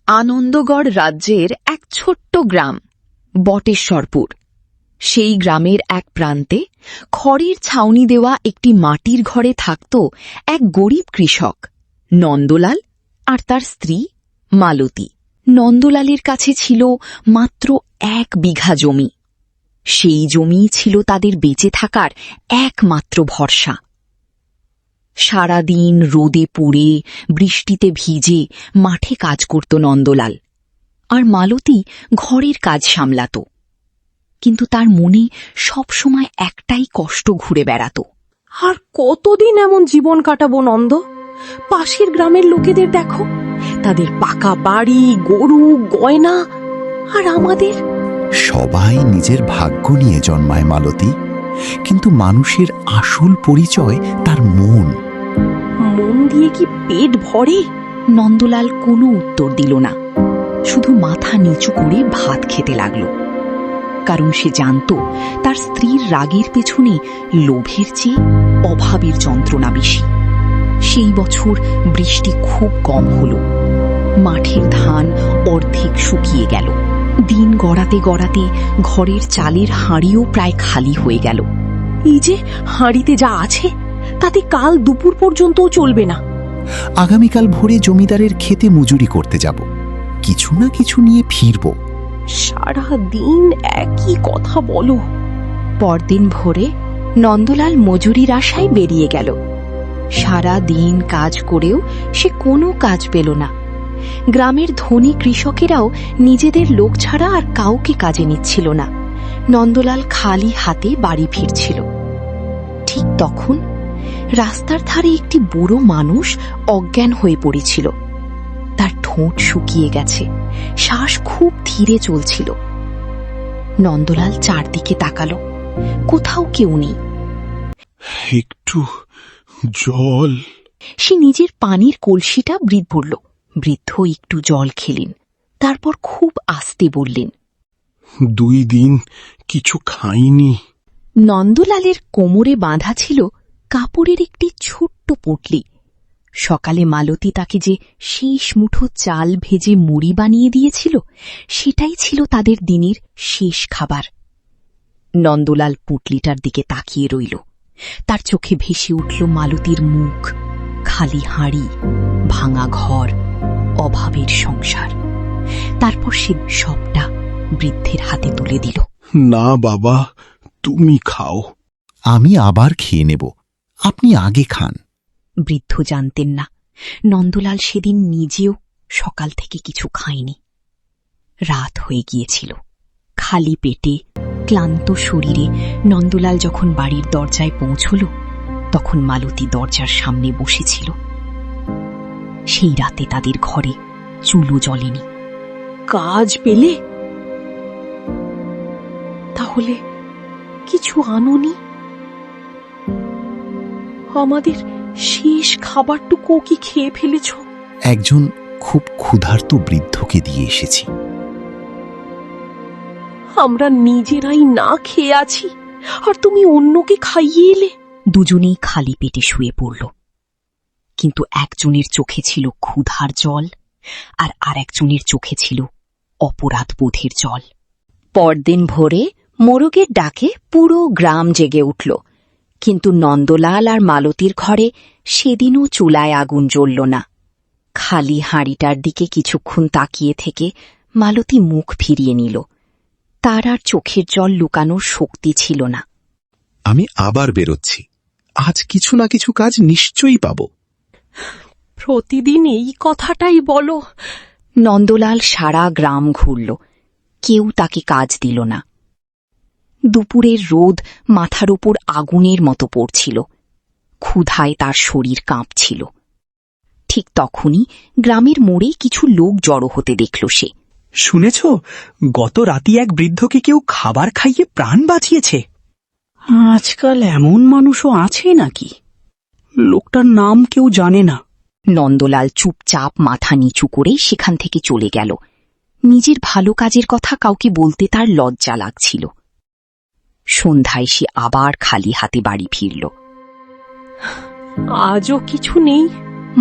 আনন্দগড় রাজ্যের এক ছোট্ট গ্রাম বটেশ্বরপুর। সেই গ্রামের এক প্রান্তে খড়ের ছাউনি দেওয়া একটি মাটির ঘরে থাকত এক গরিব কৃষক নন্দলাল আর তার স্ত্রী মালতী। নন্দলালের কাছে ছিল মাত্র 1 বিঘা জমি। সেই জমি ছিল তাদের বেঁচে থাকার একমাত্র ভরসা। সারাদিন রোদে পুড়ে বৃষ্টিতে ভিজে মাঠে কাজ করত নন্দলাল, আর মালতী ঘরের কাজ সামলাত। কিন্তু তার মনে সবসময় একটাই কষ্ট ঘুরে বেড়াত। আর কতদিন এমন জীবন কাটাবো নন্দ? পাশের গ্রামের লোকেদের দেখো, তাদের পাকা বাড়ি, গরু, গয়না, আর আমাদের। সবাই নিজের ভাগ্য নিয়ে জন্মায় মালতী, কিন্তু মানুষের আসল পরিচয় তার মন। মন দিয়ে কি পেট ভরে? নন্দলাল কোনো উত্তর দিল না, শুধু মাথা নিচু করে ভাত খেতে লাগল। কারণ সে জানত তার স্ত্রীর রাগের পেছনে লোভের চেয়ে অভাবের যন্ত্রণা বেশি। সেই বছর বৃষ্টি খুব কম হল। মাঠের ধান অর্ধেক শুকিয়ে গেল। দিন গড়াতে গড়াতে ঘরের চালের হাঁড়িও প্রায় খালি হয়ে গেল। এই যে হাঁড়িতে যা আছে তাতে কাল দুপুর পর্যন্তও চলবে না। আগামীকাল ভোরে জমিদারের ক্ষেতে মজুরি করতে যাব, কিছু না কিছু নিয়ে ফিরব। সারা দিন একই কথা বলো। পরদিন ভোরে নন্দলাল মজুরির আশায় বেরিয়ে গেল। সারা দিন কাজ করেও সে কোনো কাজ পেল না। গ্রামের ধনী কৃষকেরাও নিজেদের লোক ছাড়া আর কাউকে কাজে নিচ্ছিল না। নন্দলাল খালি হাতে বাড়ি ফিরছিল। ঠিক তখন রাস্তার ধারে একটি বুড়ো মানুষ অজ্ঞান হয়ে পড়েছিল। তার ঠোঁট শুকিয়ে গেছে, শ্বাস খুব ধীরে চলছিল। নন্দলাল চারদিকে তাকালো, কোথাও কেউ নেই। একটু জল। সে নিজের পানির কলসিটা বৃদ্ধ। বৃদ্ধ একটু জল খেলেন, তারপর খুব আস্তে বললেন, 2 দিন কিছু খাইনি। নন্দলালের কোমরে বাঁধা ছিল কাপড়ের একটি ছোট্ট পুঁটলি। সকালে মালতী তাকে যে শেষ মুঠো চাল ভেজে মুড়ি বানিয়ে দিয়েছিল, সেটাই ছিল তাদের দিনের শেষ খাবার। নন্দলাল পুঁটলিটার দিকে তাকিয়ে রইল। তার চোখে ভেসে উঠল মালতীর মুখ, খালি হাঁড়ি, ভাঙা ঘর, অভাবের সংসার। তারপর সে সবটা বৃদ্ধের হাতে তুলে দিল। না বাবা, তুমি খাও। আমি আবার খেয়ে নেব, আপনি আগে খান। বৃদ্ধ জানতেন না নন্দলাল সেদিন নিজেও সকাল থেকে কিছু খায়নি। রাত হয়ে গিয়েছিল। খালি পেটে, ক্লান্ত শরীরে নন্দলাল যখন বাড়ির দরজায় পৌঁছল, তখন মালতী দরজার সামনে বসেছিল। সেই রাতে তাদের ঘরে চুলো জ্বলেনি। কাজ পেলে? তাহলে কিছু আনোনি? আমাদের শেষ খাবারটুকু কি খেয়ে ফেলেছ? একজন খুব ক্ষুধার্ত বৃদ্ধকে দিয়ে এসেছি। আমরা নিজেরাই না খেয়ে আছি, আর তুমি অন্যকে খাইয়ে এলে। দুজনেই খালি পেটে শুয়ে পড়ল। কিন্তু একজনের চোখে ছিল ক্ষুধার জল, আর আরেকজনের চোখে ছিল অপরাধ বোধের জল। পরদিন ভোরে মোরগের ডাকে পুরো গ্রাম জেগে উঠল। কিন্তু নন্দলাল আর মালতীর ঘরে সেদিনও চুলায় আগুন জ্বলল না। খালি হাঁড়িটার দিকে কিছুক্ষণ তাকিয়ে থেকে মালতী মুখ ফিরিয়ে নিল। তার আর চোখের জল লুকানোর শক্তি ছিল না। আমি আবার বেরোচ্ছি, আজ কিছু না কিছু কাজ নিশ্চয়ই পাব। প্রতিদিন এই কথাটাই বলো। নন্দলাল সারা গ্রাম ঘুরল, কেউ তাকে কাজ দিল না। দুপুরের রোদ মাথার উপর আগুনের মতো পড়ছিল। ক্ষুধায় তার শরীর কাঁপছিল। ঠিক তখনই গ্রামের মোড়ে কিছু লোক জড়ো হতে দেখল সে। শুনেছ, গত রাতে এক বৃদ্ধকে কেউ খাবার খাইয়ে প্রাণ বাঁচিয়েছে। আজকাল এমন মানুষও আছে নাকি? লোকটার নাম কেউ জানে না। নন্দলাল চুপচাপ মাথা নিচু করে সেখান থেকে চলে গেল। নিজের ভালো কাজের কথা কাউকে বলতে তার লজ্জা লাগছিল। সন্ধ্যায় সে আবার খালি হাতে বাড়ি ফিরল। আজও কিছু নেই?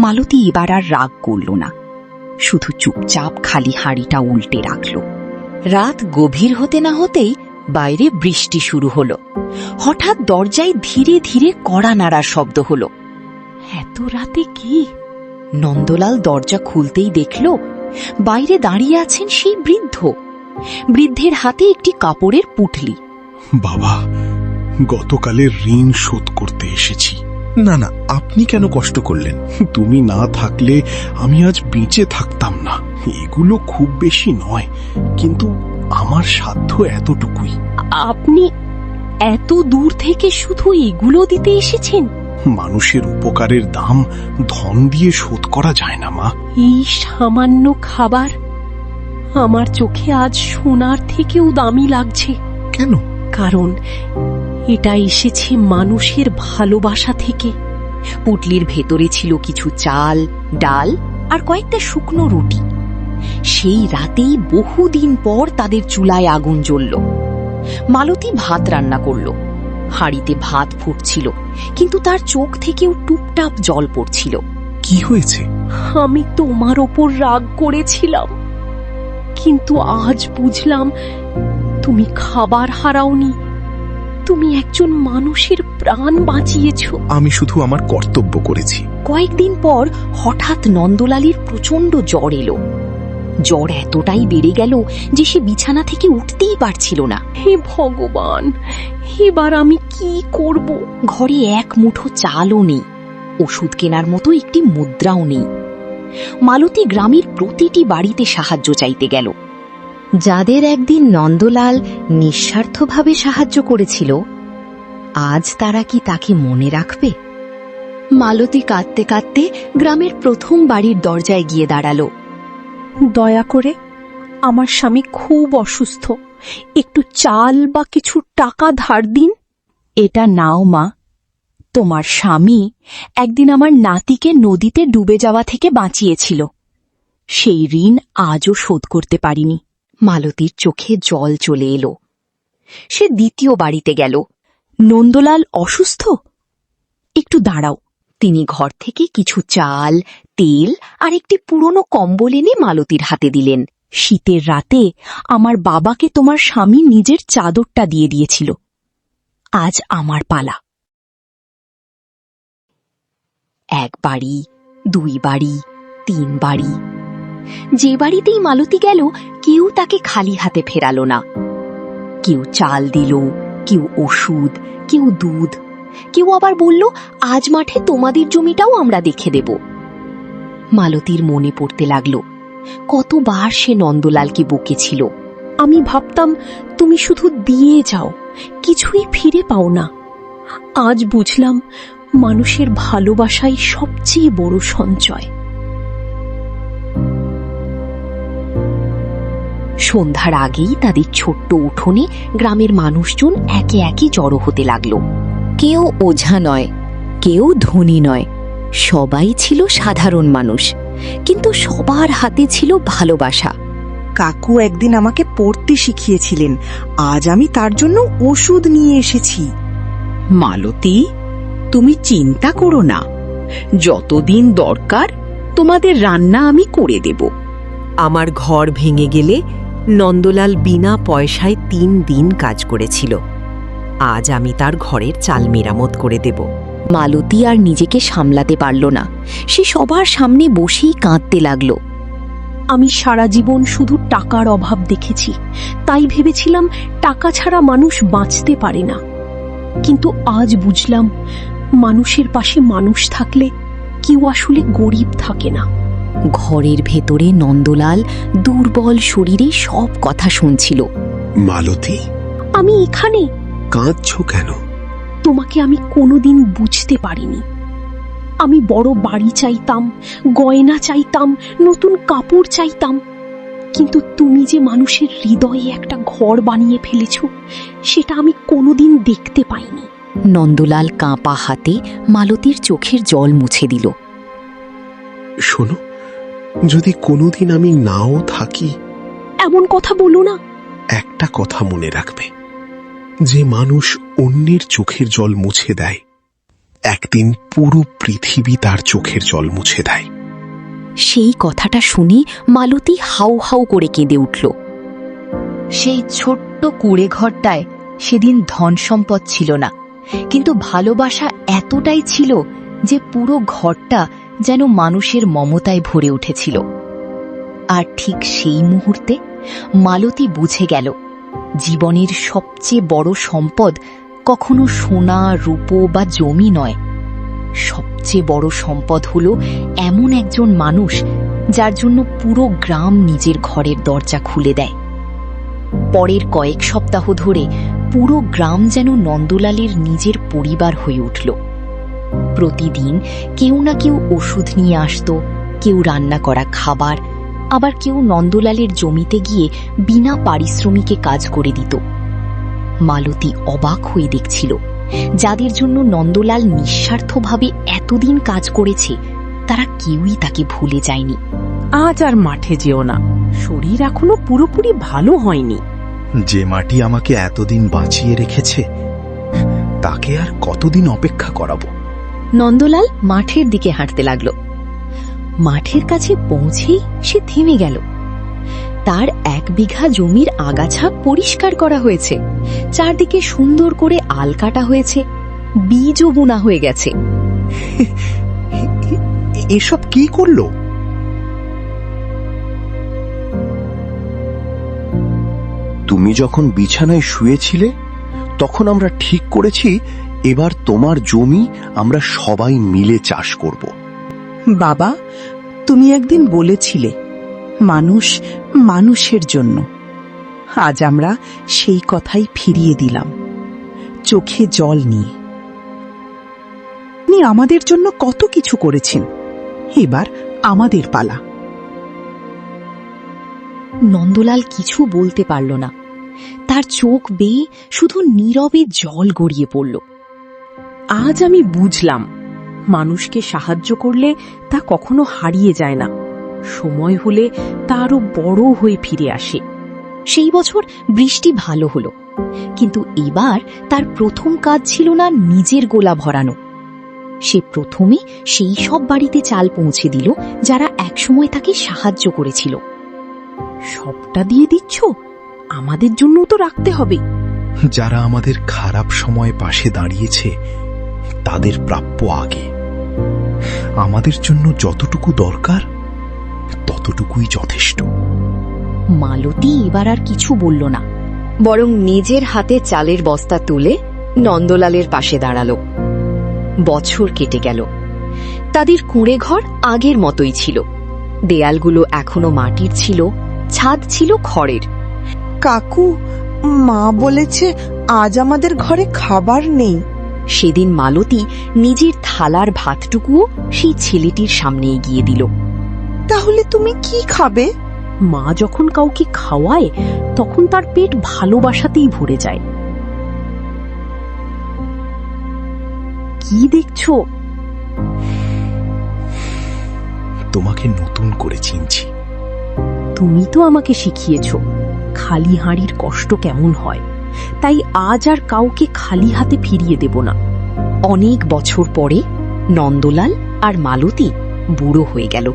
মালতী এবার আর রাগ করল না। শুধু চুপচাপ খালি হাঁড়িটা উল্টে রাখল। রাত গভীর হতে না হতেই বাইরে বৃষ্টি শুরু হলো। হঠাৎ দরজায় ধীরে ধীরে কড়া নাড়ার শব্দ হলো। এত রাতে কি? নন্দলাল দরজা খুলতেই দেখল বাইরে দাঁড়িয়ে আছেন সেই বৃদ্ধ। বৃদ্ধের হাতে একটি কাপড়ের পুটলি। বাবা, গতকালের ঋণ শোধ করতে এসেছি। না না, আপনি কেন কষ্ট করলেন? তুমি না থাকলে আমি আজ বেঁচে থাকতাম না। এগুলো খুব বেশি নয়, কিন্তু আমার সাধ্য এতটুকুই। আপনি এত দূর থেকে শুধু এগুলো দিতে এসেছেন? মানুষের উপকারের দাম ধন দিয়ে শোধ করা যায় না মা। এই সামান্য খাবার আমার চোখে আজ সোনার থেকেও দামি লাগছে। কেন? কারণ এটা এসেছে মানুষের ভালোবাসা থেকে। পুটলির ভেতরে ছিল কিছু চাল, ডাল আর কয়েকটা শুকনো রুটি। সেই রাতেই বহুদিন পর তাদের চুলায় আগুন জ্বলল। মালতী ভাত রান্না করল। হাঁড়িতে ভাত ফুটছিল, কিন্তু তার চোখ থেকেও টুপটাপ জল পড়ছিল। কি হয়েছে? আমি তোমার ওপর রাগ করেছিলাম, কিন্তু আজ বুঝলাম তুমি খাবার হারাওনি, তুমি একজন মানুষের প্রাণ বাঁচিয়েছ। আমি শুধু আমার কর্তব্য করেছি। কয়েকদিন পর হঠাৎ নন্দলালীর প্রচন্ড জ্বর এলো। জ্বর এতটাই বেড়ে গেল যে সে বিছানা থেকে উঠতেই পারছিল না। হে ভগবান, এবার আমি কি করব? ঘরে এক মুঠো চালও নেই, ওষুধ কেনার মতো একটি মুদ্রাও নেই। মালতী গ্রামের প্রতিটি বাড়িতে সাহায্য চাইতে গেল। যাদের একদিন নন্দলাল নিঃস্বার্থভাবে সাহায্য করেছিল, আজ তারা কি তাকে মনে রাখবে? মালতী কাঁদতে কাঁদতে গ্রামের প্রথম বাড়ির দরজায় গিয়ে দাঁড়ালো। দয়া করে, আমার স্বামী খুব অসুস্থ, একটু চাল বা কিছু টাকা ধার দিন। এটা নাও মা, তোমার স্বামী একদিন আমার নাতিকে নদীতে ডুবে যাওয়া থেকে বাঁচিয়েছিল। সেই ঋণ আজও শোধ করতে পারিনি। মালতীর চোখে জল চলে এলো। সে দ্বিতীয় বাড়িতে গেল। নন্দলাল অসুস্থ? একটু দাঁড়াও। তিনি ঘর থেকে কিছু চাল, তেল আর একটি পুরনো কম্বল এনে মালতীর হাতে দিলেন। শীতের রাতে আমার বাবাকে তোমার স্বামী নিজের চাদরটা দিয়ে দিয়েছিল। আজ আমার পালা। এক বাড়ি, দুই বাড়ি, তিন বাড়ি। যে বাড়িতেই মালতী গেল, কেউ তাকে খালি হাতে ফেরালো না। কেউ চাল দিল, কেউ ওষুধ, কেউ দুধ, কেউ আবার বলল, আজ মাঠে তোমাদের জমিটাও আমরা দেখে দেব। মালতীর মনে পড়তে লাগলো কতবার সে নন্দলালকে বকেছিল। আমি ভাবতাম তুমি শুধু দিয়ে যাও, কিছুই ফিরে পাও না। আজ বুঝলাম মানুষের ভালোবাসাই সবচেয়ে বড় সঞ্চয়। সন্ধ্যার আগেই তাদের ছোট্ট উঠোনে গ্রামের মানুষজন একে একে জড়ো হতে লাগলো। কেউ ওঝা নয়, কেউ ধনী নয়, সবাই ছিল সাধারণ মানুষ, কিন্তু সবার হাতে ছিল ভালোবাসা। কাকু একদিন আমাকে পড়তে শিখিয়েছিলেন, আজ আমি তার জন্য ওষুধ নিয়ে এসেছি। মালতী, তুমি চিন্তা করো না, যতদিন দরকার তোমাদের রান্না আমি করে দেব। আমার ঘর ভেঙে গেলে নন্দলাল বিনা পয়সায় 3 দিন কাজ করেছিল। আজ আমি তার ঘরের চাল মেরামত করে দেব। মালতী আর নিজেকে সামলাতে পারল না। সে সবার সামনে বসেই কাঁদতে লাগলো। আমি সারা জীবন শুধু টাকার অভাব দেখেছি, তাই ভেবেছিলাম টাকা ছাড়া মানুষ বাঁচতে পারে না। কিন্তু আজ বুঝলাম মানুষের পাশে মানুষ থাকলে কেউ আসলে গরিব থাকে না। ঘরের ভেতরে নন্দলাল দুর্বল শরীরে সব কথা শুনছিল। মালতী, আমি এখানে। কাঁদছো কেন? তোমাকে আমি কোনোদিন বুঝতে পারিনি। আমি বড় বাড়ি চাইতাম, গয়না চাইতাম, নতুন কাপড় চাইতাম, কিন্তু তুমি যে মানুষের হৃদয়ে একটা ঘর বানিয়ে ফেলেছ, সেটা আমি কোনোদিন দেখতে পাইনি। নন্দলাল কাঁপা হাতে মালতীর চোখের জল মুছে দিল। শোনো, যদি কোনোদিন আমি নাও থাকি, এমন কথা বলো না। একটা কথা মনে রাখবে, যে মানুষ অন্যের চোখের জল মুছে দেয়, একদিন পুরো পৃথিবী তার চোখের জল মুছে দেয়। সেই কথাটা শুনে মালতী হাউ হাউ করে কেঁদে উঠল। সেই ছোট্ট কুঁড়ে ঘরটায় সেদিন ধন সম্পদ ছিল না, কিন্তু ভালোবাসা এতটাই ছিল যে পুরো ঘরটা যেন মানুষের মমতায় ভরে উঠেছিল। আর ঠিক সেই মুহূর্তে মালতী বুঝে গেল, জীবনের সবচেয়ে বড় সম্পদ কখনো সোনা, রূপো বা জমি নয়। সবচেয়ে বড় সম্পদ হল এমন একজন মানুষ যার জন্য পুরো গ্রাম নিজের ঘরের দরজা খুলে দেয়। পরের কয়েক সপ্তাহ ধরে পুরো গ্রাম যেন নন্দলালের নিজের পরিবার হয়ে উঠল। প্রতিদিন কেউ না কেউ ওষুধ নিয়ে আসত, কেউ রান্না করা খাবার, আবার কেউ নন্দলালের জমিতে গিয়ে বিনা পারিশ্রমিকে কাজ করে দিত। মালতী অবাক হয়ে দেখছিল, যাদের জন্য নন্দলাল নিঃস্বার্থভাবে এতদিন কাজ করেছে তারা কেউই তাকে ভুলে যায়নি। আজ আর মাঠে যেও না, শরীর এখনো পুরোপুরি ভালো হয়নি। যে মাটি আমাকে এতদিন বাঁচিয়ে রেখেছে তাকে আর কতদিন অপেক্ষা করাবো? নন্দলাল মাঠের দিকে হাঁটতে লাগল। মাঠের কাছে পৌঁছেই সে থেমে গেল। তার 1 বিঘা জমির আগাছা পরিষ্কার করা হয়েছে, চারদিকে সুন্দর করে আল কাটা হয়েছে, বীজও বোনা হয়ে গেছে। এসব কি করলো? তুমি যখন বিছানায় শুয়েছিলে তখন আমরা ঠিক করেছি এবার তোমার জমি আমরা সবাই মিলে চাষ করব। বাবা, তুমি একদিন বলেছিলে মানুষ মানুষের জন্য। আজ আমরা সেই কথাই ফিরিয়ে দিলাম, চোখে জল নিয়ে। আপনি আমাদের জন্য কত কিছু করেছেন, এবার আমাদের পালা। নন্দলাল কিছু বলতে পারল না। তার চোখ বেয়ে শুধু নীরবে জল গড়িয়ে পড়ল। আজ আমি বুঝলাম, মানুষকে সাহায্য করলে তা কখনো হারিয়ে যায় না, সময় হলে তা আরো বড় হয়ে ফিরে আসে। সেই বছর বৃষ্টি ভালো হলো, কিন্তু এবার তার প্রথম কাজ ছিল না নিজের গোলা ভরানো। সে প্রথমে সেই সব বাড়িতে চাল পৌঁছে দিল যারা একসময় তাকে সাহায্য করেছিল। সবটা দিয়ে দিচ্ছ? আমাদের জন্য তো রাখতে হবে। যারা আমাদের খারাপ সময় পাশে দাঁড়িয়েছে তাদের প্রাপ্য আগে। আমাদের জন্য যতটুকু দরকার ততটুকুই যথেষ্ট। মালতী এবার আর কিছু বলল না, বরং নিজের হাতে চালের বস্তা তুলে নন্দলালের পাশে দাঁড়ালো। বছর কেটে গেল। তাদের কুঁড়ে ঘর আগের মতোই ছিল, দেয়ালগুলো এখনো মাটির ছিল, ছাদ ছিল খড়ের। কাকু, মা বলেছে আজ আমাদের ঘরে খাবার নেই। সেদিন মালতী নিজের থালার ভাতটুকুও সেই ছেলেটির সামনে এগিয়ে দিল। তাহলে তুমি কি খাবে? মা যখন কাউকে খাওয়ায় তখন তার পেট ভালোবাসাতেই ভরে যায়। কি দেখছো? তোমাকে নতুন করে চিনছি। তুমি তো আমাকে শিখিয়েছো খালি হাঁড়ির কষ্ট কেমন হয়, তাই আজ আর কাউকে খালি হাতে ফিরিয়ে দেব না। অনেক বছর পরে নন্দলাল আর মালতী বুড়ো হয়ে গেল।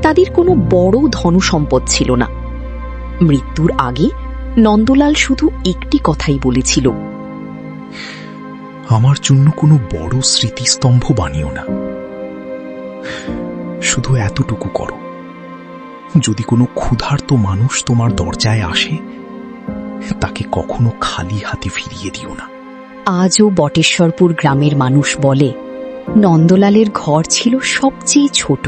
তাদের কোনো বড় ধনসম্পদ ছিল না। মৃত্যুর আগে নন্দলাল শুধু একটি কথাই বলেছিল, আমার জন্য কোনো বড় স্মৃতিস্তম্ভ বানিও না, শুধু এতটুকু করো, যদি কোনো ক্ষুধার্ত মানুষ তোমার দরজায় আসে তাকে কখনো খালি হাতে ফিরিয়ে দিও না। আজও বটেশ্বরপুর গ্রামের মানুষ বলে নন্দলালের ঘর ছিল সবচেয়ে ছোট,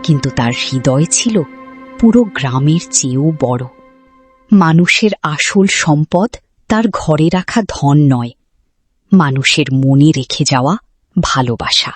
কিন্তু তার হৃদয় ছিল পুরো গ্রামের চেয়েও বড়। মানুষের আসল সম্পদ তার ঘরে রাখা ধন নয়, মানুষের মনে রেখে যাওয়া ভালোবাসা।